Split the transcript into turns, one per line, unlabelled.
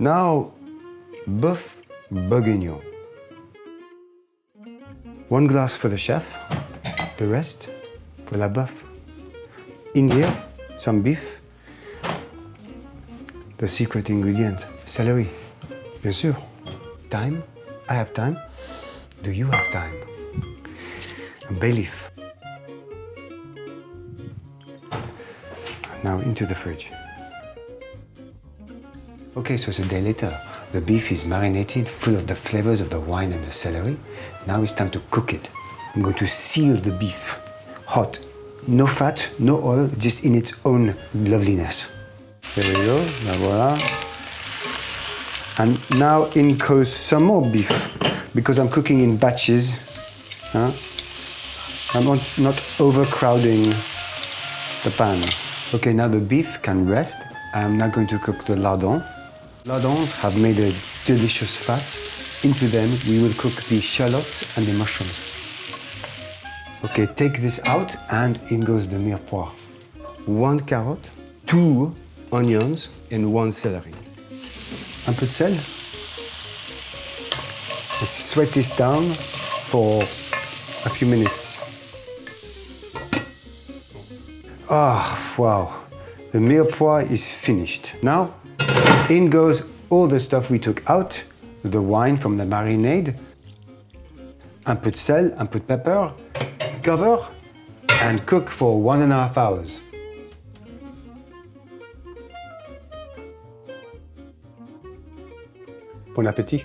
Now, Beef Bourguignon. 1 glass for the chef, the rest for la boeuf. In here, some beef. The secret ingredient, celery. Bien sûr. Thyme. I have thyme. Do you have thyme? A bay leaf. Now into the fridge. Okay, so it's a day later. The beef is marinated, full of the flavors of the wine and the celery. Now it's time to cook it. I'm going to seal the beef. Hot. No fat, no oil, just in its own loveliness. There we go, now voila. And now in goes some more beef, because I'm cooking in batches. I'm not overcrowding the pan. Okay, now the beef can rest. I'm now going to cook the lardons. Lardons have made a delicious fat. Into them, we will cook the shallots and the mushrooms. Okay, take this out and in goes the mirepoix. 1 carrot, 2 onions and 1 celery. Un peu de sel. Let's sweat this down for a few minutes. Ah, wow. The mirepoix is finished. Now, in goes all the stuff we took out, the wine from the marinade, un peu de sel, un peu de pepper, cover, and cook for 1.5 hours. Bon appétit.